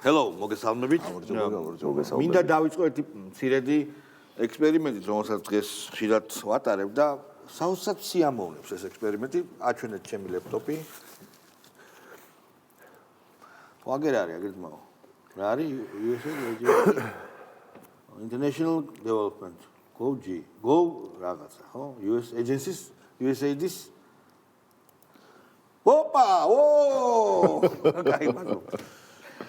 Hello, მოგესალმებით. მინდა დავიწყო ერთი მცირედი ექსპერიმენტით, რომელსაც დღეს ხშირად ვატარებ და საოცრად სიამოვნებს ეს ექსპერიმენტი. აჩვენეთ ჩემი ლეპტოპი. ვაგერ არის აგერმაო. რა არის USA International Development Go რაღაცა, ხო? US agencies, USAID-ის. ოპა, კაი,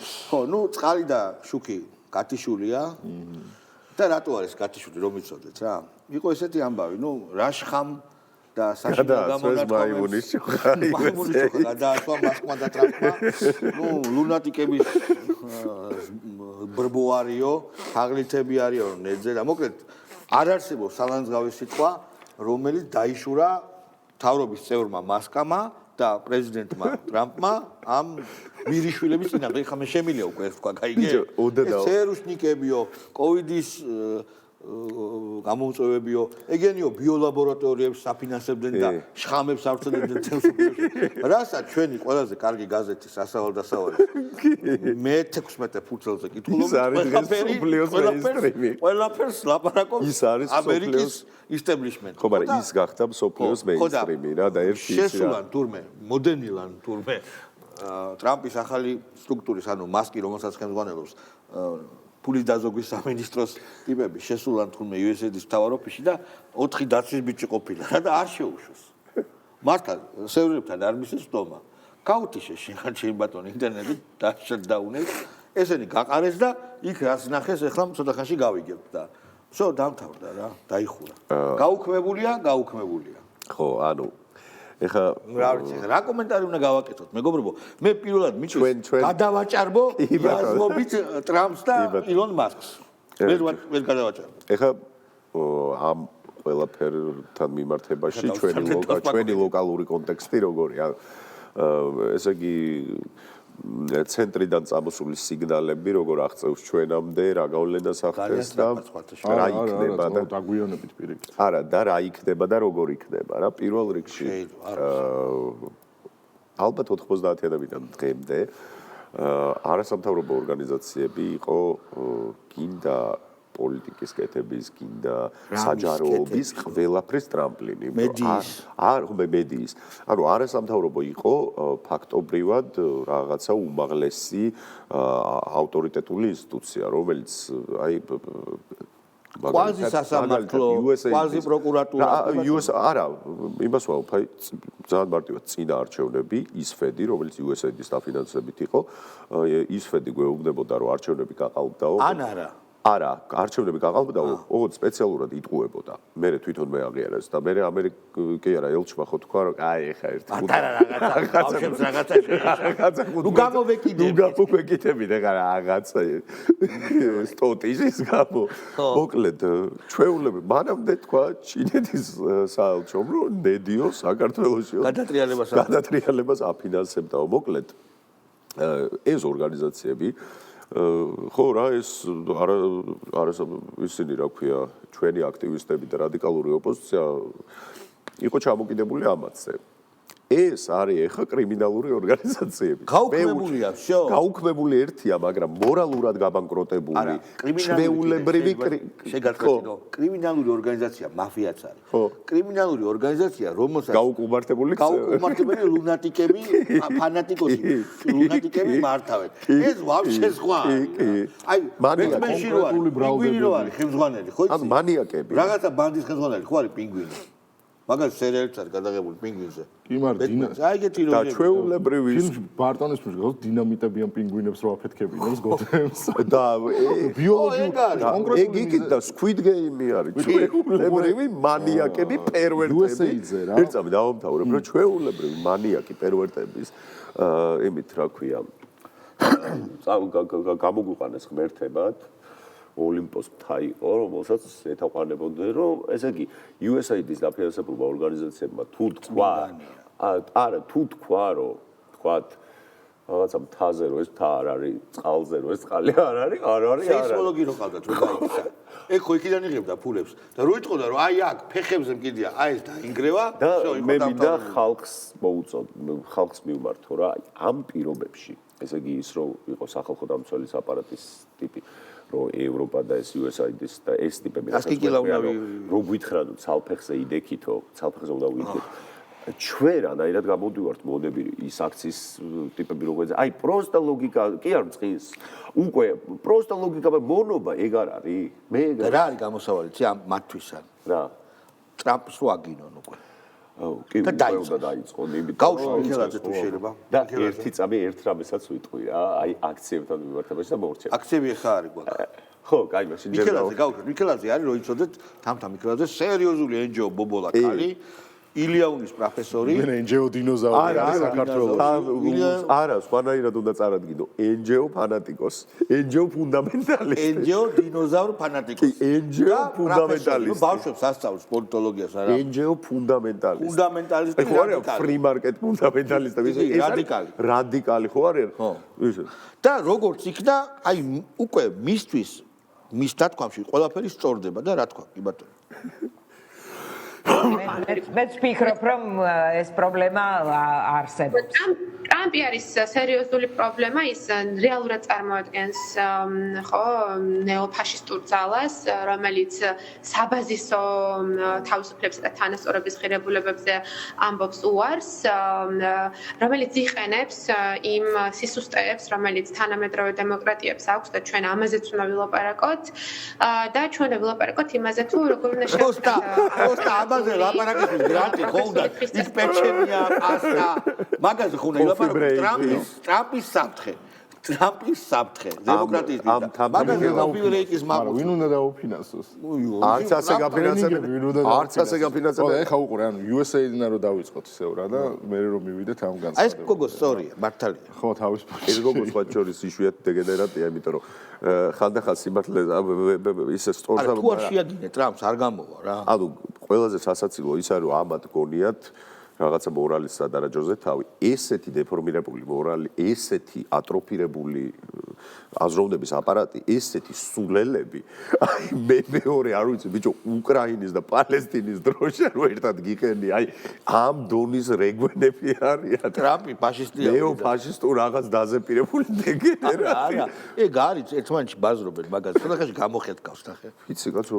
ხო, ნუ წყალი და შუქი გათიშულია. და რატო არის გათიშული, რომ იცოდეთ რა? იყო ესეთი ამბავი, ნუ რაშხამ და საშინელ გამონათქვამებს გადაასვა მასკმა და ტრამპმა. ნუ ლუნატიკების ბრბოარიო, თაღლითები არისო, ნეძე და მოკლედ არ არსებობს სალანძღავი სიტყვა, რომელიც დაიშურა მთავრობის წევრმა მასკამა და პრეზიდენტმა ტრამპმა ამ მირიშვილების წინააღმდეგ. ეხლა მე შემიძლია უკვე ეს თქვა, გაიგე? ცერუშნიკებიო, კოვიდის გამომწვევებიო, ეგენიო ბიოლაბორატორიებს საფინანსებდნენ და შხამებს ავრცელებდნენ თელს უფლებში. რასაც ჩვენი ყველაზე კარგი გაზეთი სასავალ-დასავალი მე-16 ფურცელზე კითხულობთ, ყველაფერს ლაპარაკობს ამერიკის establishment. ხო, მაგრამ ის გახდა მსოფლიოს მეინსტრიმი რა და ერთი შესულან თურმე, მოდენილან თურმე ტრამპის ახალი სტრუქტურის, ანუ მასკი, რომელსაც ხელმძღვანელობს ფულის დაზოგვის სამინისტროს ტიპები, შესულან თურმე USAID-ის მთავარ ოფისში და 4 დაცვის ბიჭი ყოფილა რა და არ შეუშვეს. მართლა სევრებთან არ მისცეს სტომა. გაუთიშეს შენ ბატონი ინტერნეტით დაშტდაუნეს, ესენი გაყარეს და იქ რაც ნახეს, ეხლა ცოტა ხანში გავიგებთ და всё დამთავრდა რა, დაიხურა. გაუქმებულია. ხო, ანუ ეხა რა ვიცი, რა კომენტარი უნდა გავაკეთოთ, მეგობრებო? მე პირველად მიჩვენს გადავაჭარბო იაზმობით ტრამპს და ილონ მასკს. ვერ გადავაჭარბო. ეხა ამ ყველაფერთან მიმართებაში ჩვენი ლოკალური კონტექსტი როგორია? ესე იგი ცენტრიდან წამოსული სიგნალები როგორ აღწევს ჩვენამდე, რა გავლენას ახდენს და რა იქნება და დაგვიანებით პირიქით. არა, და რა იქნება და როგორ იქნება რა პირველ რიგში. ალბათ 90-დან დღემდე არასამთავრობო ორგანიზაციები იყო გინდა პოლიტიკის კეთების, გინდა საჯაროობის ყველაფრის ტრამპლინი. მედიის. ანუ არასამთავრობო იყო ფაქტობრივად რაღაცა უმაღლესი ავტორიტეტული ინსტიტუცია, რომელიც აი კვაზი სასამართლო, კვაზი პროკურატურა. არა, იმას ვაუბრობ, აი ძალიან მარტივად წინა არჩევნები, ისფედი, რომელიც USAID-ის დაფინანსებით იყო, ისფედი გვეუბნებოდა, რომ არჩევნები გაყალბდაო. არა, არჩევნები გაყალბდაო, ოღონდ სპეციალურად იტყუებოდა. მე თვითონ მე აღიარეს და მე ამერიკი არა ელჩმა ხო თქვა, რომ აი ეხა ერთი რაღაცა ნუ გამოვეკიდები და რაღაცა სტოტიზის გამო. მოკლედ, ჩვეულები მანამდე თქვა ჩინეთის საელჩომ, რომ ნედიო საქართველოსიო გადატრიალებას აფინანსებდაო. მოკლედ, ეს ორგანიზაციები ხო რა ეს ისინი რა ქვია ჩვენი აქტივისტები და რადიკალური ოპოზიცია იყო ჩამოკიდებული ამათზე. ეს არის ახლა კრიმინალური ორგანიზაციები. გაუქმებულია, всё. გაუქმებული ერთია, მაგრამ მორალურად გაბანკროტებული, ჩვეულებრივი შეგატყიდო. კრიმინალური ორგანიზაცია მაფიაც არის. კრიმინალური ორგანიზაცია, რომელსაც გაუკუმართებელი ლუნატიკები, ფანატიკოსი ლუნატიკები მართავენ. ეს ვაფშე სხვა. აი, ბეტმენში რო არის, პინგვინი რო არის ხელმძღვანელი, ხო იცი? ანუ მანიაკები. რაღაცა ბანდის ხელმძღვანელი ხო არის პინგვინი? მაგას სერიალიც არის გადაღებული პინგვინზე. კი მარტინა. აი ეგეთი როლი. და ჩვეულებრივი ფილმში ბარტონის ფილმში გავს დინამიტებიან პინგვინებს რო აფეთქებინებს გოთემს. და ბიოლოგიური ეგ იქით და Squid Game-ი არის. ჩვეულებრივი მანიაკები, პერვერტები. ერთსამი დავამთავრებ, რომ ჩვეულებრივი მანიაკი პერვერტების იმით რა ქვია. გამოგვიყვანეს ღმერთებად. ოლიმპოს მთა იყო, რომელსაც ეთაყვანებოდნენ, რომ ესე იგი USAID-ის დაფინანსებულმა ორგანიზაციებმა თუ თქვა, რომ თქვათ რაღაცა მთაზე რო ეს მთა არ არის, წყალზე რო ეს წყალი არ არის, არ არის. სეისმოლოგი რო ყავდათ რო გაიქცა. ეგ ხო იქიდან იღებდა ფულებს და რო იტყოდა რომ აი აქ ფეხებზე მკიდია, აი ეს დაინგრევა, და მე მინდა ხალხს მოუწოდ, ხალხს მივმართო რა, აი ამ პირობებში, ესე იგი ის რო იყო სახალხო დამცველის აპარატის ტიპი, რომ ევროპა და ეს USAID-ის და ეს ტიპები რო გვითხრათ ცალფეხზე იდექითო, ცალფეხზე უნდა ვიდექით. ჩვენ რანაირად გამოდივართ მონები ის აქციის ტიპები როგორიც აი პროსტა ლოგიკა კი არ მწყის უკვე პროსტა ლოგიკა მონობა ეგ არ არის მე რა არის გამოსავალი ცი ამ მათთვისან რა ტრამპს რო აგინონ უკვე კი უნდა დაიწყო ნიბი გავშვა მიხელაძე თუ შეიძლება და ერთი წამი ერთ რამესაც ვიტყვი რა აი აქციებთან მიმართებაში და მორჩა აქციები ხა არის გვაქვს ხო კაი მაშინ მიხელაძე გავუშვით მიხელაძე არის რო იცოდეთ თამთა მიხელაძე სერიოზული NGO ბობოლა კალი ილიაუნის პროფესორი მე NGO დინოზავრი საქართველოს არა სხვანაირად უნდა წარადგინო NGO ფანატიკოს NGO ფუნდამენტალისტი NGO დინოზავრ ფანატიკოს NGO ფუნდამენტალისტი ბავშვებს ასწავლის პოლიტოლოგიას არა NGO ფუნდამენტალისტი ხო არა free market ფუნდამენტალისტი ეს რადიკალი ხო არის ხო და როგორც იქნა აი უკვე მისთვის მის დათქვამში ყველაფერი სწორდება და რა თქვა კი ბატონო მე ვფიქრობ რომ ეს პრობლემა არსებობს. ტრამპი არის სერიოზული პრობლემა, ის რეალურად წარმოადგენს ხო ნეოფაშისტურ ძალას, რომელიც საბაზისო თავისუფლებებსა და თანასწორობის ღირებულებებზე ამბობს უარს, რომელიც იყენებს იმ სისუსტეებს, რომელიც თანამედროვე დემოკრატიებს აქვს და ჩვენ ამაზეც უნდა ვილაპარაკოთ და ჩვენ უნდა ვილაპარაკოთ იმაზე თუ როგორ უნდა შევხვდეთ ამაზე ლაპარაკის გრანტი ხო უნდა ის პეჩენია პასტა მაგაზე ხო უნდა ილაპარაკოს ტრამპის საფრთხე დემოკრატიის მაგაზე დაუფინანსოს მაგრამ ვინ უნდა დაუფინანსოს არც ასე გაფინანსებენ არც ასე გაფინანსებენ ეხა უყურე ანუ USAID-ნა რო დავიწყოთ ისევ რა და მე რომ მივიდეთ ამ განსხვავებაში აი ეს გოგო სწორია მართალია ხო თავის ეს გოგო სხვა შორის იშვიათი დეგენერატია იმიტომ რომ ხანდახან სიმართლე ისე სწორს არა თუ არ შეაგინე ტრამპს არ გამოვა რა ანუ ყველაზე სასაცილო ის არის რომ ამათ გონიათ რაღაცა მორალის სადარაჯოზე თავი ესეთი დეფორმირებული მორალი ესეთი ატროფირებული აზროვნების აპარატი ესეთი სულელები აი მე მეორე არ ვიცი ბიჭო უკრაინის და პალესტინის დროშა რო ერთად გიყენი აი ამ დონის რეგვენები არიან ტრამპი ფაშისტია ნეო ფაშისტურ რაღაც დაზეპირებული დეგენერატია ეგ არის ერთმანეთში ბაზრობენ მაგაზე ხანდახანში გამოხეთკავს ნახე ვიცი კაცო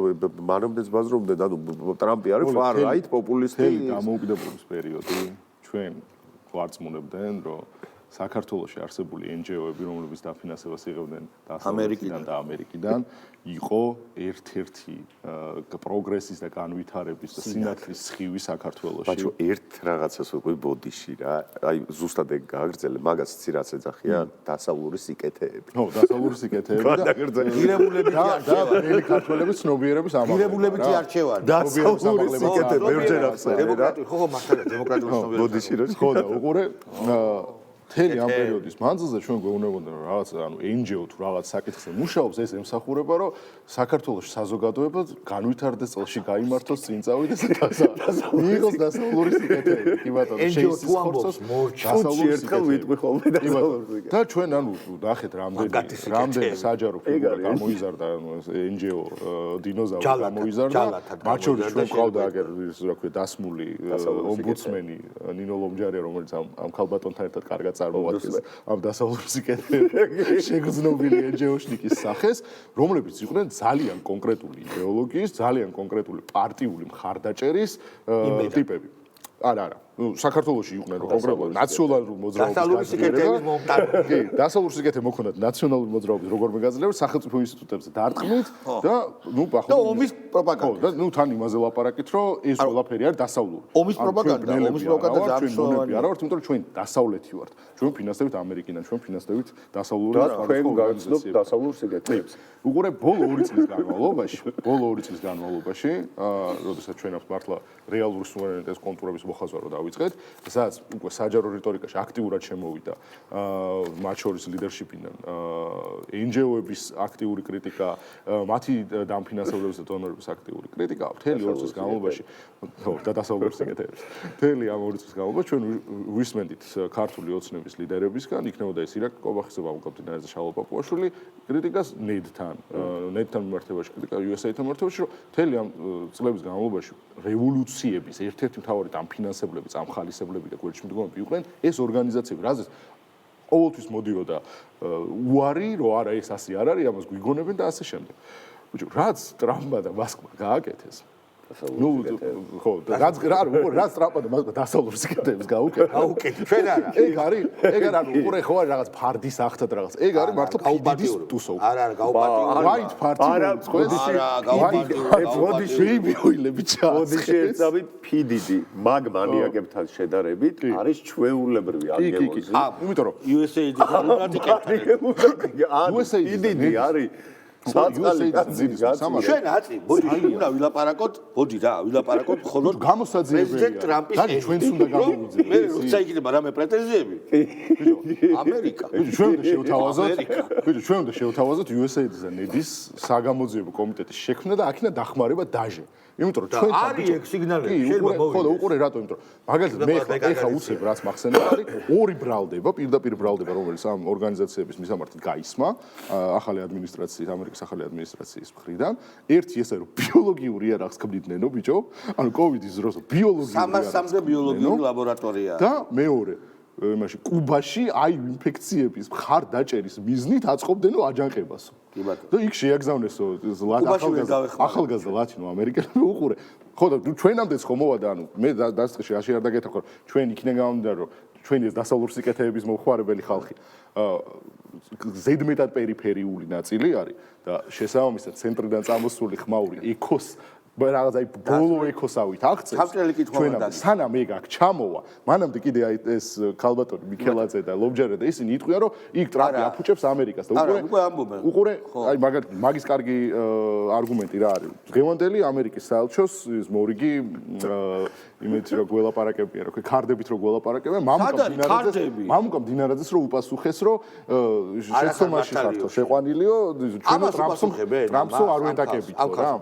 მანამდეც ბაზრობდნენ ანუ ტრამპი არის far right პოპულისტი დამოუკიდებლობის პერიოდი ჩვენ გვარწმუნებდნენ რომ საქართველოში არსებული NGO-ები, რომლებიც დაფინანსებას იღებდნენ დასავლეთიდან და ამერიკიდან, იყო ერთ-ერთი პროგრესის და განვითარების და სინათლის სხივი საქართველოში. ბაჭო, ერთ რაღაცას უკვე ბოდიში რა, აი ზუსტად ეგ გააგრძელე, მაგას ცირაც ეძახია დასავლური სიკეთეები. ხო, დასავლური სიკეთეები და ღირებულებითი არჩევანი. და ქართველების ცნობიერების ამაღლება. ღირებულებითი არჩევანი. დასავლური სიკეთე ბევრჯერ ახსენე რა. ხო, მართალია, დემოკრატიული ცნობიერება. ბოდიში რა. ხო და უყურე მთელი ამ პერიოდის მანძილზე ჩვენ გვეუბნებოდნენ რომ რაღაც ანუ NGO თუ რაღაც საკითხზე მუშაობს ეს ემსახურება რომ საქართველოს საზოგადოება განვითარდეს წელში გაიმართოს წინ წავიდეს მიიღოს დასავლური სიკეთეები კი ბატონო NGO-ს ამბობს დასავლური ერთხელ ვიტყვი ხოლმე დასავლური და ჩვენ ანუ ნახეთ რამდენი საჯარო ფიგურა გამოიზარდა NGO დინოზავრი გამოიზარდა მათ შორის ჩვენ ყავდა აგერ რა ქვია დასმული ომბუდსმენი ნინო ლომჯარია რომელიც ამ ქალბატონთან ერთად კარგად წარმოადგენს ამ დასავლური სიკეთეების შეგრძნობილი NGO-შნიკის სახეს, რომლებიც იყვნენ ძალიან კონკრეტული იდეოლოგიის, ძალიან კონკრეტული პარტიული მხარდაჭერის ტიპები. არა. საქართველოში იყვნენ კონკრეტულად ნაციონალური მოძრაობის დასავლური სიკეთეების მომტანი. კი, დასავლური სიკეთე მოქონდათ ნაციონალური მოძრაობის როგორ მეგაძლევს სახელმწიფო ინსტიტუტებზე დარტყმით და ნუ და ომის პროპაგანდა. და ნუ თან იმაზე ლაპარაკით, რომ ეს ყველაფერი არის დასავლური. ომის პროპაგანდა ძალიან მსხვერპლი არა ვართ, იმიტომ რომ ჩვენ დასავლეთი ვართ. ჩვენ ფინანსდებით ამერიკიდან, ჩვენ ფინანსდებით დასავლური დასავლურ სიკეთეებს. უყურე ბოლო 2 წლის განმავლობაში, როდესაც ჩვენ აქვს მართლა რეალური სუვერენიტეტის კონტურების მოხაზვა რო დავიწყეთ, სადაც უკვე საჯარო რიტორიკაში აქტიურად შემოვიდა მათ შორის ლიდერშიპიდან NGO-ების აქტიური კრიტიკა, მათი დამფინანსებლების და დონორების აქტიური კრიტიკა, მთელი 2 წლის განმავლობაში, და დასავლური სეკრეტარის. მთელი ამ 2 წლის განმავლობაში ჩვენ ვისმენდით ქართული ოცნების ლიდერებისგან, იქნებოდა ეს ირაკლი კობახის და მამუკაბდინაძე შალვა პაპუაშვილი კრიტიკას ნედთან მიმართებაში კრიტიკა USA-თან მიმართებაში, რომ მთელი ამ წლების განმავლობაში რევოლუციების ერთ-ერთი მთავარი დამფინანსებლები, წამხალისებლები და გველჩმიდგომები იყვნენ ეს ორგანიზაციები, რაზეც ყოველთვის მოდიოდა უარი, რომ არა ეს ასე არ არის, ამას გვიგონებენ და ასე შემდეგ. ბიჭო, რაც ტრამპმა და მასკმა გააკეთეს. ნუ ხო, რაც ტრამპმა და მასკმა დასავლურ სიკეთებს გაუკეთეს. ჩვენ არა. ეგ არის უყურე ხო არის რაღაც ფარდის ახთად რაღაც. ეგ არის მართლა გაუბატიურების ტუსო. არა, გაუბატიურება. ვაით ფარტი. არა, ბეიბიოილები ჩა. მოდი შეერწავით ფიდიდი მაგ მანიაკებთან შედარებით არის ჩვეულებრივი აგებოზე. იმიტომ რომ USA-დის დემოკრატიკებთან. ფიდიდი არის ჩვენ აწი, მოდი უნდა ვილაპარაკოთ, მოდი რა, ვილაპარაკოთ მხოლოდ პრეზიდენტ ტრამპის ჩვენც უნდა გამოვიძინოთ. მე როცა იქნება რამე პრეტენზიები? ამერიკა. ჩვენ უნდა შევთავაზოთ USA-დის და NED-ის საგამოძიებო კომიტეტის შექმნა და აქედან დახმარება დაჟე. იმიტომ რომ ჩვენ არის ეგ სიგნალები, შეიძლება მოვიდეთ. ხო, უყურე რატო, იმიტომ რომ მაგალითად მე ხა უცებ რაც მახსენდება არის ორი ბრალდება, პირდაპირ ბრალდება, რომელიც ამ ორგანიზაციების მისამართად გაისმა, ახალი ადმინისტრაციის, ამერიკის ახალი ადმინისტრაციის მხრიდან. ერთი ესე რომ ბიოლოგიური იარაღს ქმნიდნენ, ბიჭო, ანუ კოვიდის დროს ბიოლოგიური იარაღს. 300-მდე ბიოლოგიური ლაბორატორია. და მეორე იმაში კუბაში აი ინფექციების მხარდაჭერის მიზნით აწყობდნენ აჯანყებას. კი ბატონო. და იქ შეაგზავნესო ახალგაზრდა ლათინო ამერიკელები უყურე. ხო და ჩვენამდეც ხო მოვადა, ანუ მე დასწრებში რაში არ დაგეთახო, რომ ჩვენ იქიდან გამომდინარე, რომ ჩვენი ეს დასავლურ სიკეთეების მოხმარებელი ხალხი ზედმეტად პერიფერიული ნაწილი არის და შესაბამისად ცენტრიდან წამოსული ხმაური ეკოს რაღაც აი ბოლო ეკოსავით აღწევს. ჩვენ სანამ ეგ აქ ჩამოვა, მანამდე კიდე აი ეს ქალბატონი მიქელაძე და ლობჯერე და ისინი იტყვიან, რომ იქ ტრამპი აფუჭებს ამერიკას და უყურე აი მაგის კარგი არგუმენტი რა არის. დღევანდელი ამერიკის საელჩოს ის მორიგი იმით რომ გველაპარაკებია, რომ ქარდებით რომ გველაპარაკებია, მამუკა მდინარაძეს რომ უპასუხეს, რომ შეცდომაში ხართო შეყვანილიო, ჩვენ ტრამპსო არ ვეთაკებითო რა.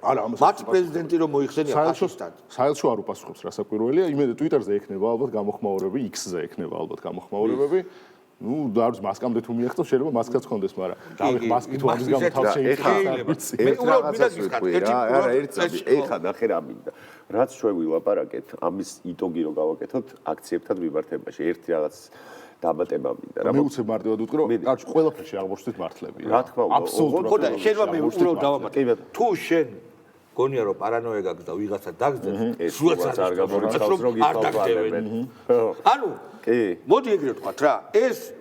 არა, მათ პრეზიდენტი რომ მოიხსენია ფაშისტად. საელჩო არ უპასუხებს რასაკვირველია, იმედი Twitter-ზე ექნება ალბათ გამოხმაურებები, X-ზე ექნება ალბათ გამოხმაურებები. ნუ დაარც მასკამდე თუ მიახწევ, შეიძლება მასკაც ხონდეს, მაგრამ დავიხ მასკი თუ ამის გამო თავს შეიძლება. მე უბრალოდ ეხა ნახე რა მინდა. რაც ჩვენ ვილაპარაკეთ, ამის იტოგი რომ გავაკეთოთ აქციებთან მიმართებაში, ერთი რაღაც დამატება მინდა. მე უცებ მარტივად ვიტყვი, რომ კარგი ყველაფერში აღმოჩნდეთ მართლები. რა თქმა უნდა, აბსოლუტურად. ხო და შეიძლება მე უბრალოდ დავამატე. თუ შენ გონია რომ პარანოია გაქვს და ვიღაცა დაგძებს, სულაც არ გამორიცხავს რომ გიხალბალებენ. ანუ მოდი ეგრე ვთქვათ რა, ეს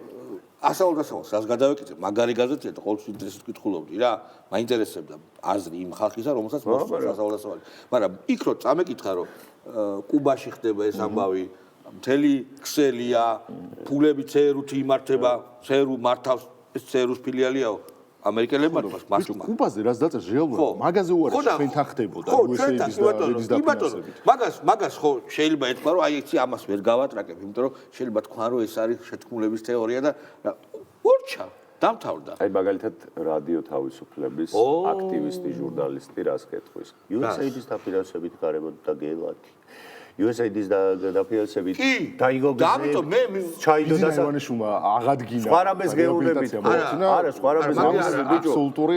ასაულდასავალს რას გადავეკითხე, მაგარი გაზეთია და ყოველთვის ინტერესით ვკითხულობდი რა, მაინტერესებდა აზრი იმ ხალხისა, რომელსაც მოსწონს ასაულდასავალი. მაგრამ იქ რო წამეკითხა რომ კუბაში ხდება ეს ამბავი, მთელი ქსელია, ფულები CRU-თ იმართება, CRU მართავს, ეს CRU-ს ფილიალიაო. ამერიკელებმა მასკმა. კუბაზე რაც დაწერს რეალურად, მაგაზე უარი ჩვენთან ხდებოდა USA-ის და NED-ის დაფინანსებით. მაგას ხო შეიძლება ეთქვა რომ აი იცი ამას ვერ გავატრაკებ, იმიტომ რომ შეიძლება თქვა რომ ეს არის შეთქმულების თეორია და ორჩა დამთავრდა. აი მაგალითად რადიო თავისუფლების აქტივისტი ჟურნალისტი რას ხედვის? USA-ის დაფინანსებით გარემოთ და გელათი. USA-ის დაფინანსებით დაიგო გზები. ამიტომ მე ჩაიდო და სავანიშუმა აღადგინა. სხვა რამეს გეუბნებით. არა, სხვა რამეს გეუბნებით. აბსოლუტური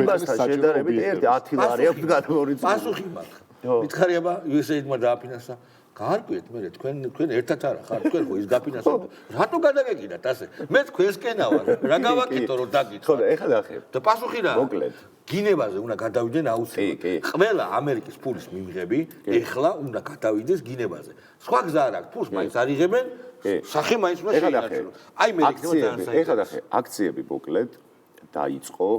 იმასთან შედარებით 10 ლარი აქვს გადმორიცხული. პასუხი მაქვს. მითხარიება USA-მა დააფინანსა. გაარკვიეთ მე თქვენ ერთად არა ხარ, თქვენ ხო ის გაფინანსებთ. რატო გადაგეკიდათ ასე? მე თქვენსკენა ვარ. რა გავაკეთო რომ დაგიწყო? ხო და ეხლა ნახე. და პასუხი რა? მოკლედ. გინებაზე უნდა გადავიდნენ აუცილებლად. ყველა ამერიკის ფულის მიღები ეხლა უნდა გადავიდეს გინებაზე. სხვა გზა არ აქვს, ფულს მაინც არიღებენ, სახე მაინც უნდა შეინარჩუნოს. აი მე ეხლა ნახე, აქციები მოკლედ დაიწყო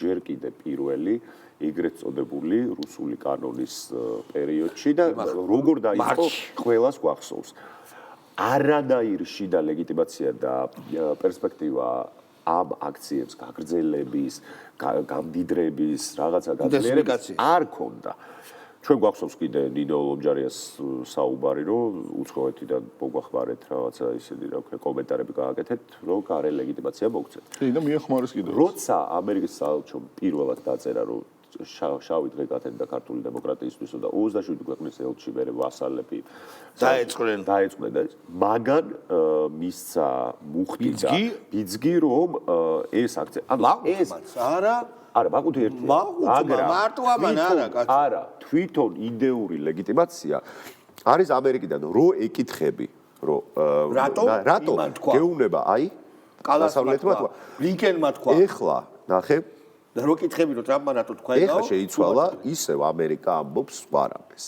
ჯერ კიდე პირველი ეგრეთ წოდებული რუსული კანონის პერიოდში და როგორ დაიწყო ყველას გვახსოვს. არანაირი შიდა ლეგიტიმაცია და პერსპექტივა ამ აქციებს გაგრძელების, გამდიდრების, რაღაცა გაძლიერების არ ქონდა. ჩვენ გვახსოვს კიდე ნინო ლომჯარიას საუბარი, რომ უცხოეთიდან მოგვახმარეთ რაღაცა ისეთი, რა ვქნა, კომენტარები გააკეთეთ, რომ გარე ლეგიტიმაცია მოგცეთ. და მიეხმარეს კიდე. როცა ამერიკის საელჩომ პირველად დაწერა, რომ შავი დღე გათენდა ქართული დემოკრატიისთვისო და 27 ქვეყნის ელჩი მერე ვასალები დაეწყნენ და მაგან მისცა მუხტი და ბიძგი, რომ ეს აქცია. არა, მაგუთი ერთი. მარტო ამან არა, კაცო. არა, თვითონ იდეური ლეგიტიმაცია არის ამერიკიდან, რო ეკითხები, რომ რატო გეუბნება აი დასავლეთმა თქვა, ბლინკენმა თქვა. ეხლა ნახე და რო კითხები რომ ტრამპმა რატო თქვა ეხლა ეხლა შეიცვალა ისევ ამერიკა ამბობს სხვა რამეს.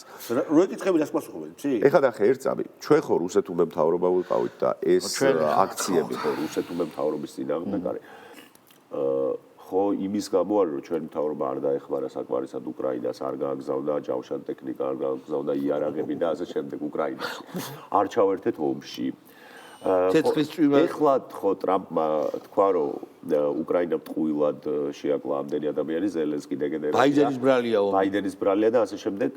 რო ეკითხები რას პასუხობენ, იცი? ეხლა ნახე ერთ წამი, ჩვენ ხო რუსეთ უმემთავრობა ვიყავით და ეს აქციები ხო რუსეთ უმემთავრობის წინააღმდეგ არის. ხო იმის გამო არის რომ ჩვენ მთავრობა არ დაეხმარა საკმარისად უკრაინას, არ გააგზავნა ჯავშან ტექნიკა, არ გააგზავნა იარაღები და ასე შემდეგ უკრაინაში. არ ჩავერთეთ ომში. ეხლა ხო ტრამპმა თქვა რომ უკრაინა ტყუილად შეაკლა ამდენი ადამიანი ზელენსკი დეგენერაცია. ბაიდენის ბრალია ომი. ბაიდენის ბრალია და ასე შემდეგ.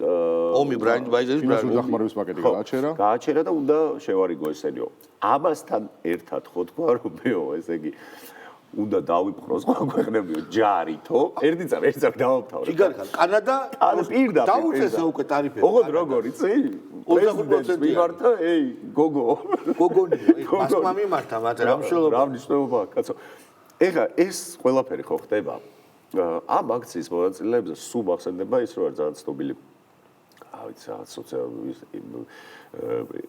ომი ბაიდენის ფინანსური დახმარების პაკეტი გააჩერა. გააჩერა და უნდა შევარიგო ესენიო. ამასთან ერთად ხო თქვა რომ მეო ესე იგი უნდა დავიფხროს სხვა ქვეყნებიო ჯარითო. ერთი წამი დავამთავრე. იგარხან კანადა პირდაპირ დაუწესა უკვე ტარიფები. ოღონდ როგორ იცი? 20% მიმართა, გოგო. გოგონია, მასმა მიმართა, მაგრამ რა მნიშვნელობა? რა მნიშვნელობა, კაცო. ეხლა ეს ყველაფერი ხო ხდება. ამ აქციის მონაწილეებზე სულ მახსენდება ის რომ არის ძალიან ცნობილი ვიცი რაღაც სოციალური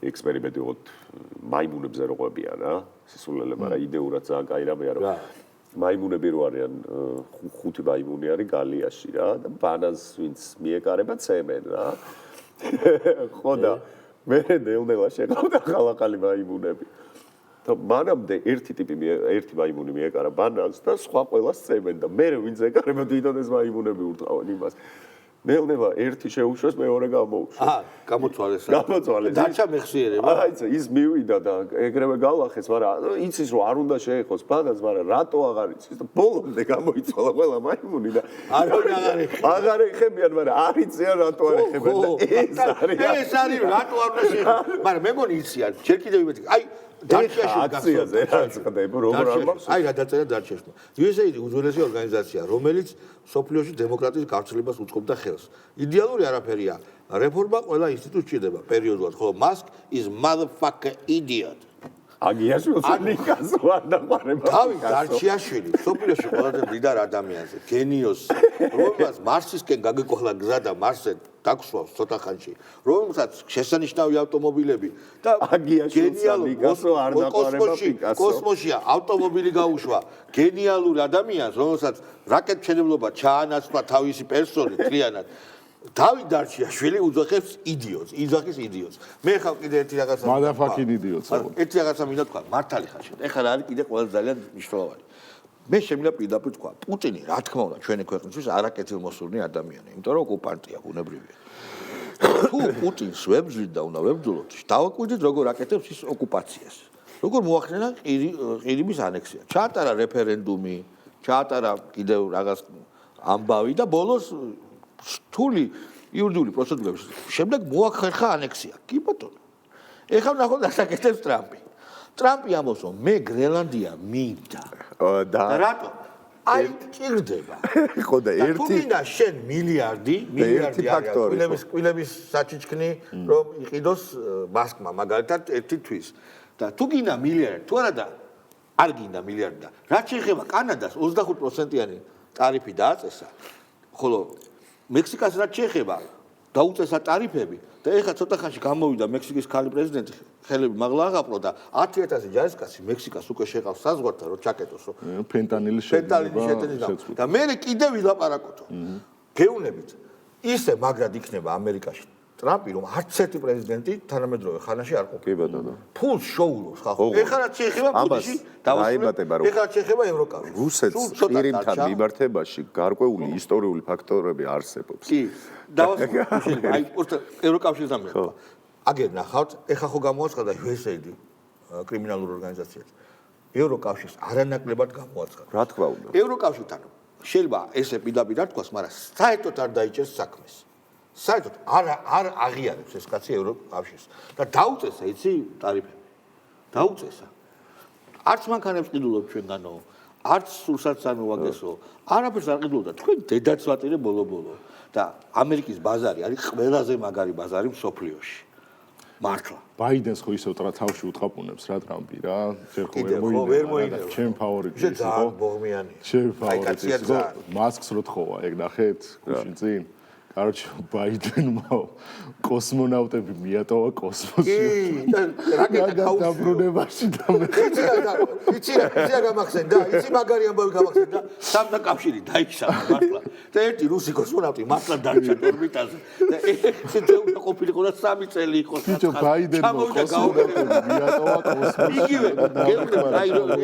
ექსპერიმენტი ვოთ მაიმუნებზე რო ყვებიან რა სისულელე მაგრამ იდეურად ძალიან კაი რამეა რომ მაიმუნები რო არიან ხუთი მაიმუნი არის გალიაში რა და ბანანს ვინც მიეკარება ცემენ რა ხო და მე ნელ-ნელა შეყავდა ხალხალი მაიმუნები და მანამდე ერთი მაიმუნი მიეკარა ბანანს და სხვა ყველას ცემენ და მე ვინც ეკარება თვითონ ეს მაიმუნები ურტყავენ იმას ნელ-ნელა ერთი შეუშვეს მეორე გამოუშვა. გამოწვალეს. დარჩა მეხსიერება. ის მივიდა და ეგრევე გალახეს, მაგრამ იცის რომ არ უნდა შეეხოს ბანანს, მაგრამ რატო აღარ იცის და ბოლომდე გამოიცვალა ყველა მაიმუნი და აღარ ეხებიან, მაგრამ არ იციან რატო არ ეხებიან და ეს არის რატო არ უნდა შეეხოს. მაგრამ მე მგონი იციან, ჯერ კიდევ იმეთი. აი აქციაზე რაც ხდება, როგორ არ მაქვს. აი რა დაწერა დარჩეშმა. USAID უძველესი ორგანიზაცია, რომელიც სოფლიოში დემოკრატიის გავრცელებას უწყობდა ხელს. იდეალური არაფერია. რეფორმა ყველა ინსტიტუტში ჭირდება პერიოდულად, ხოლო Musk is motherfucker idiot. აგიაშვილს ნიკას ვარ დაყარება. დავით დარჩიაშვილი, სოფლიოში ყველაზე მდიდარ ადამიანზე, გენიოსი, რომელსაც მარსისკენ გაგეკოხლა გზა და მარსზე დაგსვავს ცოტა ხანში, რომელსაც შესანიშნავი ავტომობილები და გენიალური არ დაყარება პიკასო. კოსმოსში ავტომობილი გაუშვა, გენიალური ადამიანს, რომელსაც რაკეტმშენებლობა ჩაანაცვლა თავისი პერსონი თლიანად. დავით დარჩიაშვილი უძახებს იდიოტს, იძახის იდიოტს. მე ხავ კიდე ერთი რაღაცა. მადაფაკინ იდიოტს. ერთი რაღაცა მინდა თქვა, მართალი ხარ შენ. ეხლა რა არის კიდე ყველაზე ძალიან მნიშვნელოვანი. მე შემიძლია პირდაპირ თქვა, პუტინი რა თქმა უნდა ჩვენი ქვეყნისთვის არაკეთილმოსურნი ადამიანია, იმიტომ რომ ოკუპანტია, ბუნებრივია. თუ პუტინს ვებძვით და უნდა ვებძულოთ, დავაკვირდით როგორ აკეთებს ის ოკუპაციას. როგორ მოახდინა ყირიმის ანექსია. ჩაატარა რეფერენდუმი, ჩაატარა კიდევ რაღაც ამბავი და ბოლოს რთული იურიდიული პროცედურების შემდეგ მოახერხა ანექსია. კი ბატონო. ეხლა ნახოთ ასაკეთებს ტრამპი. ტრამპი ამბობს, რომ მე გრენლანდია მინდა. და რატო? აი ჭირდება. ხო და ერთი თუ მინდა შენ მილიარდი ფაქტორი. კვილების საჩიჩქნი რომ იყიდოს მასკმა მაგალითად ერთი თვის. და თუ გინდა მილიარდი, თუ არა და არ გინდა მილიარდი და რაც შეეხება კანადას 25%-იანი ტარიფი დააწესა. ხოლო მექსიკას რაც შეეხება დაუწესა ტარიფები და ეხლა ცოტა ხანში გამოვიდა მექსიკის ქალი პრეზიდენტი ხელები მაღლა აღაპყრო და 10,000 ჯარისკაცი მექსიკას უკვე შეყავს საზღვართან რომ ჩაკეტოსო ფენტანილის შეძენა და მე კიდევ ვილაპარაკოთო გეუნებით ისე მაგრად იქნება ამერიკაში ტრამპი რომ არც ერთი პრეზიდენტი თანამედროვე ხანაში არ ყოფილა. კი ბატონო. ფულს შოულობს ხალხო. ეხლა რაც შეეხება პუტინში დაიბატება რომ ეხლა შეეხება ევროკავშირი. რუსეთს ყირიმთან მიმართებაში გარკვეული ისტორიული ფაქტორები არსებობს. კი. დავასრულებ. აი ევროკავშირთან მეხება. აგერ ნახავთ, ეხლა ხო გამოაცხადა USAID კრიმინალურ ორგანიზაციას. ევროკავშირს არანაკლებად გამოაცხადა. რა თქმა უნდა. ევროკავშირთან შეიძლება ესე პირდაპირ არ თქვას, მაგრამ საერთოდ არ დაიჭერს საქმეს. საერთოდ არ აღიარებს ეს კაცი ევროკავშირს და დაუწესა იცი ტარიფები. დაუწესა. არც მანქანებს ყიდულობ ჩვენგანო, არც სულსაც ანუ ვაგესო, არაფერს არ ყიდულობდა. თქვენ დედაც ვატირე ბოლო-ბოლო და ამერიკის ბაზარი არის ყველაზე მაგარი ბაზარი მსოფლიოში. მართლა. ბაიდენს ხო ისევ თავში უთყაპუნებს რა ტრამპი რა. ვერ მოინერვა. ჩემ ფავორიტი ის იყო ბოღმიანი. ჩემ ფავორიტი იყო მასკს რო თხოვა ეგ ნახეთ გუშინ წინ. Короче, ბაიდენმა კოსმონავტები მიატოვა კოსმოსში. რაკეტა დაბრუნებაში და მე იცი რა გამახსენდა? იცი მაგარი ამბავი გამახსენდა? სამთა კავშირი დაიქცა მართლა. და ერთი რუსი კოსმონავტი მართლა დარჩა ორბიტაზე. და ეს უნდა ყოფილიყო და 3 წელი იყო. ბიჭო, ბაიდენმა კოსმონავტები მიატოვა კოსმოსში. იგივე,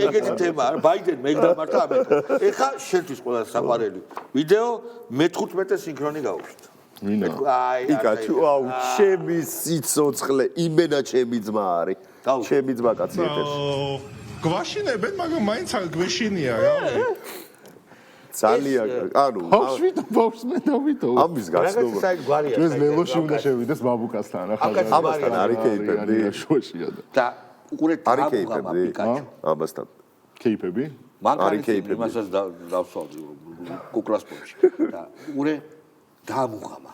ეგეთი თემა, ბაიდენმა ეგ დამართა ამერიკა. ეხა შენთვის ყველა საყვარელი ვიდეო მე-15 სინქრონი გავუშვით. იკაჩუ აუ ჩემი სიცოცხლე იმენა ჩემი ძმა არის ჩემი ძმა კაცი ეთერში გვაშინებენ მაგრამ მაინც გვეშინია რა ძალიან ანუ ბავშვს მე დავიტო ამის გაცნობა ჩვენს ლელოში უნდა შევიდეს ბაბუკასთან ახლა ამასთან არის კეიპები შოშია და უყურეთ არის კეიპები ამასთან კეიპები არის კეიპები იმასაც დავსვავდი კუკლასპორტში და უყურე დამუღამა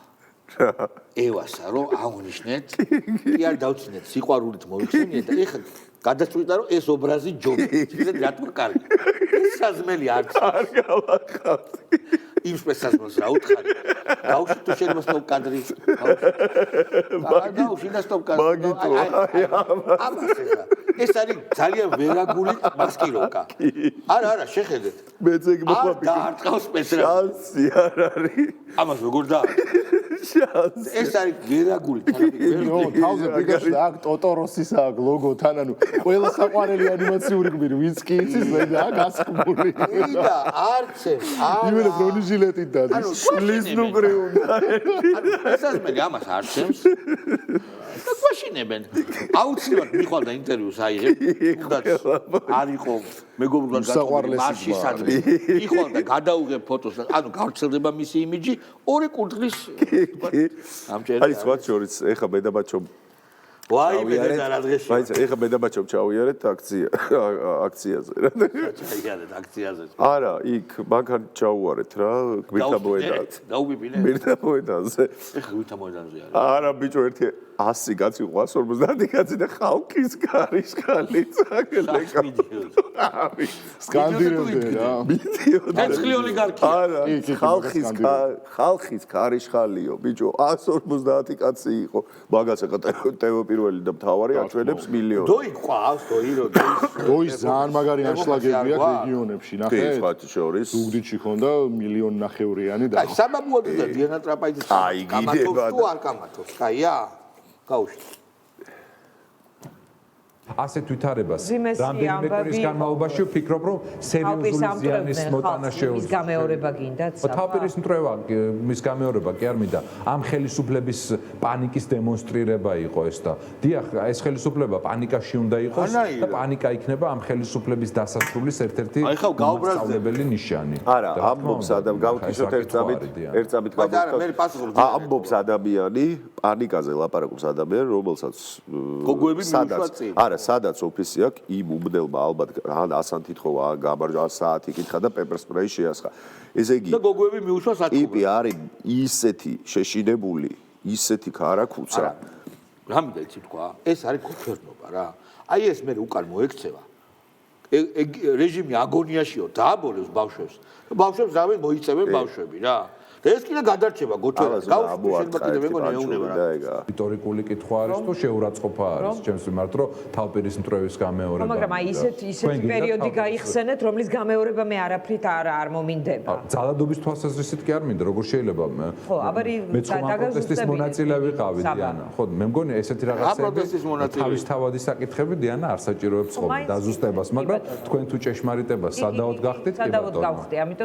ევასა რომ აღნიშნეთ კი არ დავწინეთ სიყვარულით მოიხსენიეთ და ეხლა გადაწყვიტა რომ ეს ობრაზი ჯობია ისე რა თქმა კარგი ეს საზმელი არც არ გავახავდი იმ სპეციალს რა უთხარი გავუშვით თუ შეიძლება სტოპ კადრი გავუშვით სტოპ კადრი ამას ეხლა ეს არის ძალიან ვერაგული მასკიროვკა არა შეხედეთ მე ზეგ მოყვები და არ ყავს სპეციალი შანსი არ არის ამას როგორ და შანსი ეს არის ვერაგული თავზე პიკაში აქ ტოტოროსის აქ ლოგო თან ანუ ყველა საყვარელი ანიმაციური გმირი ვინც კი იცის მე და გასხმული და არცე იმენა ბრონიშილეტი და ლიზნუგრი უნდა ესაზმელი ამას არცემს და გვაშინებენ აუცილებლად მიხვალდა ინტერვიუს აიღებ თუნდაც არ იყო მეგობრულად გაწყვეტილი მარში სადმე მიხვალდა გადაუღებ ფოტოს ანუ გავრცელდება მისი იმიჯი ორი კურდღლის ამჭერია არის სხვა შორის ეხა ბედაბაჩო ვაიმე და რა დღეში მაინც ეხა ბედაბაჩო ჩავიარეთ აქციაზე რა ჩაიარეთ აქციაზე არა იქ მაგან ჩაუარეთ რა გვირთა მოედანზე დაუბიბინე გვირთა მოედანზე ეხა გვირთა მოედანზე არის არა ბიჭო ერთი 100 კაცი 150 კაცი და ხალხის კარიშხალი წაგლეკა სკანდირებდა რა ცეცხლი ოლიგარქია არა ხალხის კარიშხალიო ბიჭო 150 კაცი იყო მაგაც ეხა ტევო პირველი და მთავარი აჩვენებს მილიონი დოი ყავს დოის ძალიან მაგარი ანშლაგები აქვს რეგიონებში ნახეთ სხვა შორის ზუგდიდში ხონდა 1.5 მილიონი და აი საბაბუოდი და დიანა ტრაპაიძის აი გიდება თუ არ კამათობს კაია გაუშვით ასეთ ვითარებას რამდენიმე კვირის განმავლობაში ვფიქრობ რომ სერიოზული ზიანის მოტანა შეუძლია. მის გამეორება გინდათ? თავპირის მტრევა მის გამეორება კი არ მინდა. ამ ხელისუფლების პანიკის დემონსტრირება იყო ეს და დიახ ეს ხელისუფლება პანიკაში უნდა იყოს და პანიკა იქნება ამ ხელისუფლების დასასრულის ერთ-ერთი მასშტაბებელი ნიშანი. არა ამბობს ადამიანი გავთიშოთ ერთ-წამით ამბობს ადამიანი პანიკაზე ლაპარაკობს ადამიანი რომელსაც გოგოები მიუშვაწი არა სადაც ოფისი აქვს იმ უბნელმა ალბათ ან ასან თითხოვა გამარჯვა საათი კითხა და პეპერსპრეი შეასხა ესე იგი და გოგოები მიუშვა საათი ტიპი არის ისეთი შეშინებული ისეთი ქარაქუცა რა მინდა იცი თქვა ეს არის გოფერნობა რა აი ეს მე უკან მოექცევა რეჟიმი აგონიაშიო დააბოლებს ბავშვებს და ბავშვებს რავენ მოიწევენ ბავშვები რა და ეს კიდე გადარჩება გოჩვენას გავუშვით შეიძლება კიდე მეგონი ეუნება რა ისტორიკული კითხვა არის თუ შეურაცხყოფა არის ჩემს მიმართ რომ თავპირის მტრევის გამეორება მაგრამ აი ისეთი პერიოდი გაიხსენეთ რომლის გამეორება მე არაფრით არ მომინდება ძალადობის თვალსაზრისით კი არ მინდა როგორ შეიძლება ხო აბარი პროტესტის მონაწილე ვიყავი დიანა ხო მე მგონი ესეთი რაღაცები თავის თავადი საკითხები დიანა არ საჭიროებს ხოლმე დაზუსტებას მაგრამ თქვენ თუ ჭეშმარიტებას სადაოდ გახდით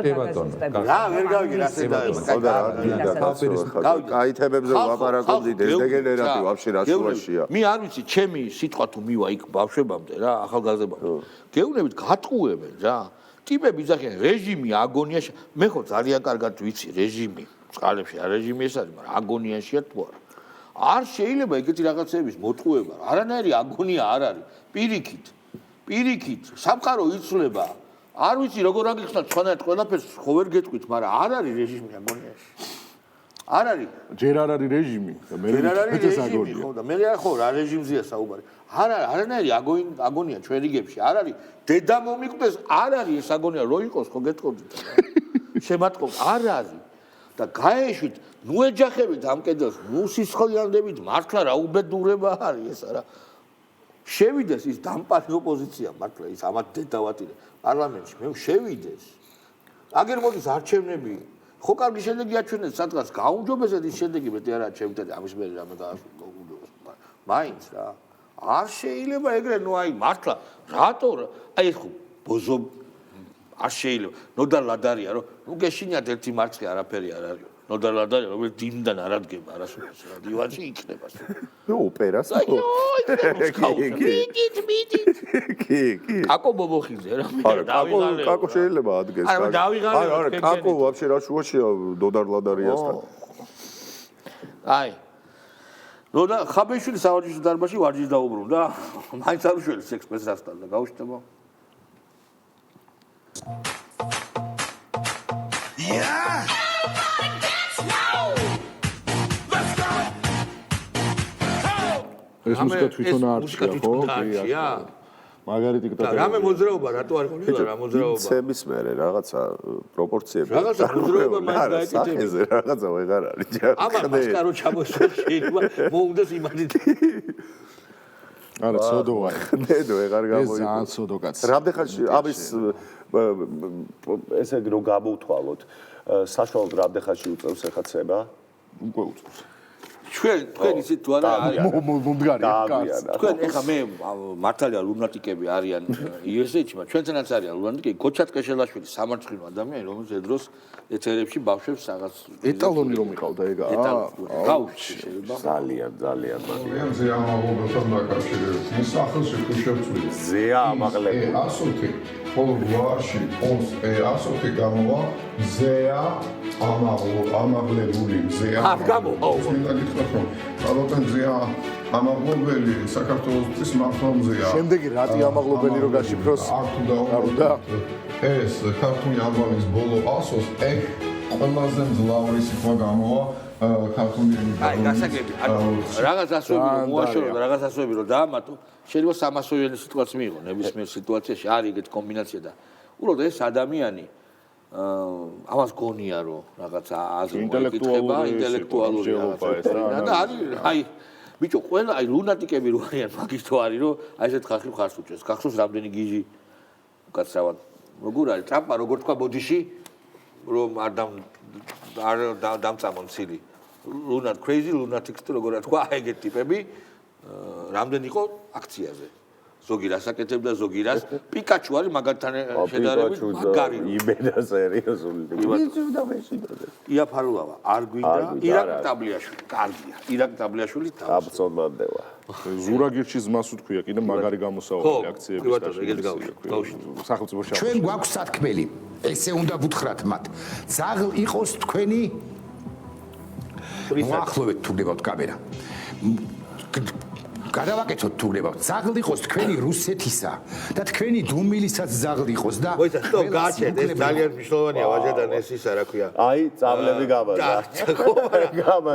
კი ბატონო რა ვერ გავიგე რა შეიძლება კაითებებზე ლაპარაკობდით ეს დეგენერატი ვაფშე რა შუაშია მე არ ვიცი ჩემი სიტყვა თუ მივა იქ ბავშვებამდე რა ახალგაზრდებამდე გეუბნებით გატყუებენ რა ტიპები ძახიან რეჟიმი აგონიაში მე ხო ძალიან კარგად ვიცი რეჟიმი წყალებში არ რეჟიმი ეს არის, მაგრამ აგონიაშია თუ არა. არ შეიძლება ეგეთი რაღაცების მოტყუება. არანაირი აგონია არ არის. პირიქით, სამყარო იცვლება. არ ვიცი როგორ აგიხსნათ სხვანაირად ყველაფერს ხო ვერ გეტყვით, მაგრამ არ არის რეჟიმი აგონიაში. არ არის. ჯერ არ არის რეჟიმი და მე რეჟიმი ხო და მე ხო რა რეჟიმზეა საუბარი. არანაირი აგონია ჩვენ რიგებში. არ არის დედა მომიკვდეს, არ არის ეს აგონია რო იყოს ხო გეტყობდით. შემატყობ არ არის. და გაეშვით, ნუ ეჯახებით ამ კედელს, ნუ სისხლიანდებით, მართლა რა უბედურება არის ეს არა. შევიდეს ის დამპალი ოპოზიცია მართლა ის ამათ დედავატირე პარლამენტში, მე შევიდეს. აგერ მოდის არჩევნები. ხო კარგი შედეგი აჩვენეს სადღაც გაუმჯობესეთ ის შედეგი მეტი არა ჩემთან ამის მე რამე გაასრულა. მაინც რა. არ შეიძლება ეგრე ნუ აი მართლა რატო აი ეს ხო ბოზო არ შეიძლება ნოდარ ლადარია რომ ნუ გეშინიათ ერთი მარცხი არაფერი არ არის ნოდარ ლადარია რომელიც დინიდან არ ადგება არასოდეს რა დივანში იქნება ნუ ოპერას კი კაკო ბობოხიძე რა კაკო შეიძლება ადგეს არა კაკო ვაფშე რა შუაშია ნოდარ ლადარიასთან აი ნოდა ხაბეშვილი სავარჯიშო დარბაზში ვარჯიშს დაუბრუნდა მაინც არ უშველის ექსპრესასთან და გაუშვება ეს მუსიკა თვითონ არჩია ხო? მაგარი ტიკტოკერი. რამე მოძრაობა რატო არ ყოლია რა მოძრაობა? ცემის მერე რაღაცა პროპორციები. რაღაცა მოძრაობა მაინც გაეკეთება. ეს რაღაცა ვეღარ არის. აბა მასკარო ჩამოსვა შეიძლება მოუნდეს იმადით. არა ცოდოა. ნედო ვეღარ გამოიწვია. ეს ძალიან ცოდო კაცი. რამდენ ხანში ამის ესე იგი რომ გამოვთვალოთ საშუალოდ რამდენ ხანში უწევს ეხაცება? უკვე უწევს. თქვენ ისეთ თუ არა არის მომდგარი კაცი თქვენ ეხა მე მართალია ლუნატიკები არიან იესეჩი მაგრამ ჩვენთანაც არიან ლუნატიკები გოჩა ტყეშელაშვილი სამარცხინო ადამიანი რომელიც ედროს ეთერებში ბავშვებს რაღაც ეტალონი რომ იყავდა ეგაა გაუჩი შეიძლება ძალიან მაგრამ ზე ამაღლებელთან დაკავშირებით ის სახელში თუ შევწვით ზეა ამაღლებული ასოთი ხოლო გვარში პონს ასოთი გამოვა ზეა ამაღლებული ზეა ალბათ ზეა ამაღლებელი საქართველოს მართლმზეა შემდეგი რატი ამაღლებელი რო გაშიფროს და ეს ქართული ალბანის ბოლო ასოს ეგ ყველაზე მძლავრი სიტყვა გამოვა ქართული აი გასაგები რაღაც ასოები რომ მოაშორო და რაღაც ასოები რომ დაამატო შეიძლება 300-იანი სიტყვაც მიიღო ნებისმიერ სიტუაციაში არის ეგეთი კომბინაცია და უბრალოდ ეს ადამიანი ამას გონია რომ რაღაც აზრი ინტელექტუალური რაღაცა და არის აი ბიჭო ყველა აი ლუნატიკები რო არიან მაგის თუ არის რომ აი ესეთ ხალხი ხარს უჭერს გახსოვს რამდენი გიჟი უკაცრავად როგორ არის ტრამპა როგორ თქვა ბოდიში რომ არ დამწამონ ცილი crazy lunatics თუ როგორ თქვა ეგეთ ტიპები რამდენი იყო აქციაზე ზოგი რასაკეთებდა ზოგი რას პიკაჩუ არის მაგათთან შედარებით მაგარი იმენა სერიოზული იაფარულავა არ გვინდა ირაკ ტაბლიაშვილი კარგია ირაკ ტაბლიაშვილი აბსოლუტურად ზურაგირჩის ზმას უთქვია კიდე მაგარი გამოსავალი აქციების სახელმწიფო შაბათში ჩვენ გვაქვს სათქმელი ესე უნდა ვუთხრათ მათ ძაღლ იყოს თქვენი მოახლოვეთ თუ გდებავთ კამერა გადავაკეთოთ თუ გდებავთ ძაღლ იყოს თქვენი რუსეთისა და თქვენი დუმილისაც ძაღლ იყოს და მოიცა ხო გააჩერეთ ეს ძალიან მნიშვნელოვანია ვაჟადან ეს ისა რა ქვია აი წავლები გაბაზა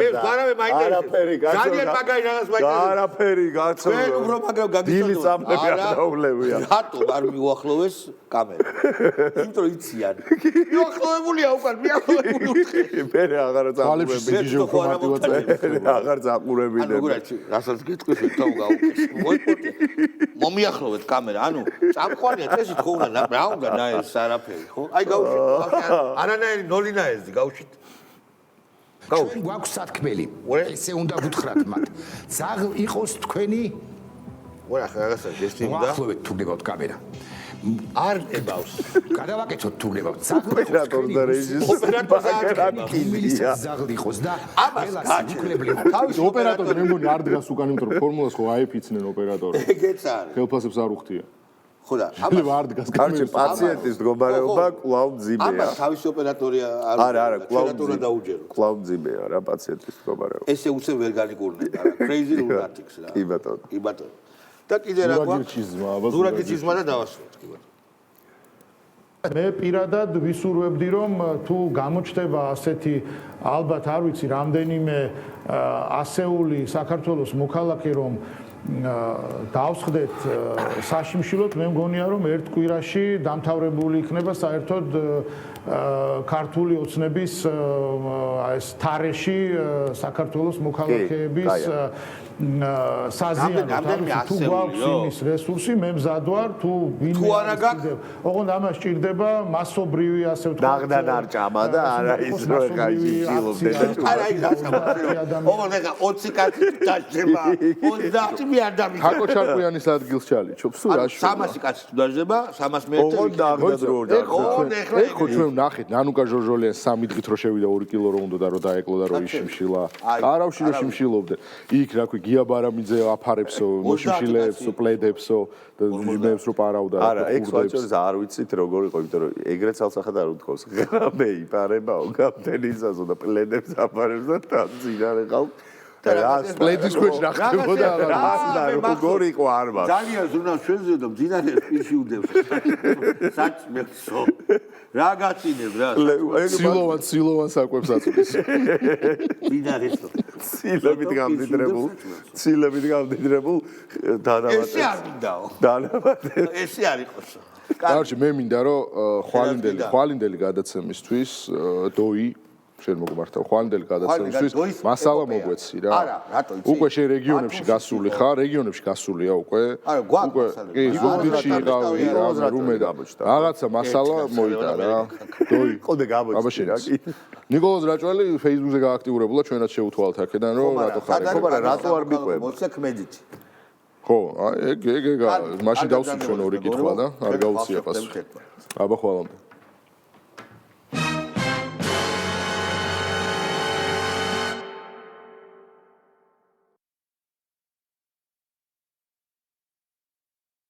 მე ვარავე მაინტერესებს ძალიან მაგარი რაღაც მაინტერესებს არაფერი გაცო ჩვენ უფრო მაგრამ გაგიწოდოთ დილის წავლები არაულებია რატო არ მიუახლოვეს კამერა იმიტომ იციან მიუახლოვებულია უკან მიუახლოვებული უთხე მე აღარ წაყურებინე როგორ არის რასაც გეტყვით თო მოიპორტი მომიახლოვეთ კამერა ანუ წამყვანია წესით ხო უნდა რა უნდა ნაერს არაფერი ხო აი გავუშვით არანაირი ნოლინაერზე გავუშვით ჩვენ გვაქვს სათქმელი ესე უნდა ვუთხრათ მათ ძაღლ იყოს თქვენი ვერა რაღაცა ჟესტი უნდა მოახლოვეთ თუ გდებავთ კამერა არ ებავს გადავაკეთოთ თუ გდებავთ ძაღლ ოპერატორს და რეჟისორს ძაღლ იყოს და ამას გაჩერებლი თავის ოპერატორი მე მგონი არ დგას უკან იმიტომ რომ ფორმულას ხო აიფიცნენ ოპერატორი ეგეც არის ხელფასებს არ უხდია ხო და არ დგას კარგი პაციენტის მდგომარეობა კვლავ მძიმეა. ამას თავისი ოპერატორია არა, ოპერატორია დაუჯერო. კვლავ მძიმეა რა პაციენტის მდგომარეობა. ესე უცებ ვერ განიკურნება რა, crazy lunatics რა. კი ბატონო. კი ბატონო. და კიდე რა გვაქვს? ზურაგიჩიზმა და დავასრულოთ კი ბატონო. მე პირადად ვისურვებდი რომ თუ გამოჩნდება ასეთი ალბათ არ ვიცი რამდენიმე ასეული საქართველოს მოქალაქე რომ დავსხდეთ საშიმშილოდ მე მგონია რომ ერთ კვირაში დამთავრებული იქნება საერთოდ ქართული ოცნების ეს თარეში საქართველოს მოქალაქეების საზიანო თუ გვაქვს იმის რესურსი მე მზად ვარ თუ ვინმე არა გაქვს ოღონდ ამას ჭირდება მასობრივი ასე ვთქვათ ნაღდან არ ჭამა და არა ის რო ხაიში შილობდნენ არა ის ოღონდ ეხა 20 კაცი დაჭება 30 მე არ დამიქა ხაკო ჩარკვიანის ადგილს ჩალიჩობ სულ რა შუა 300 კაცი თუ დაჭება 300 მე ოღონდ ნაღდან რო ოღონდ ეხლა ჩვენ ნახეთ ნანუკა ჟორჟოლიან 3 დღით რო შევიდა 2 კილო რო უნდა და რო დაეკლო და რო იშიმშილა არავში რო შიმშილობდნენ იქ რა ქვია გია ბარამიძე აფარებსო მოშიმშილეებსო პლედებსო და იმებს რო პარავდა არა ეგ სვაჭერს არ ვიცით როგორ იყო იმიტომ რომ ეგრეთ ცალსახად არ უთქავს ღამე იპარებაო გაფთენისასო და პლედებს აფარებს და თანძინარე ყავ და რა პლედის ქვეშ რა ხდებოდა და როგორ იყო არ მაქვს ძალიან ზრუნავს ჩვენზე და მძინარე პირში უდევს საჭმელსო რა გაწინებ რა ცილოვან საკვებს აწვის მძინარესო ცილებით გამდიდრებულ დანამატებს ესე არ მინდაო დანამატებს ესე არ იყოსო კარგი მე მინდა რომ ხვალინდელი გადაცემისთვის დოი შენ მოგმართავ ხვალინდელი გადაცემისთვის მასალა მოგვეცი რა არა რატო იცი უკვე შენ რეგიონებში გასული ხარ რეგიონებში გასულია უკვე არა გვაქვს კი ზუგდიდში იყავი რა რუმე და რაღაცა მასალა მოიტარა დოი ყოდე გამოჩნდა რა კი ნიკოლოზ რაჭველი Facebook-ზე გააქტიურებულა ჩვენაც შევუთვალთ აქედან რომ რატო ხარ ხო მაგრამ რატო არ მიყვება მოცექ მედით ხო ეგ მაშინ დავსვი ჩვენ ორი კითხვა და არ გაუცია პასუხი აბა ხვალამდე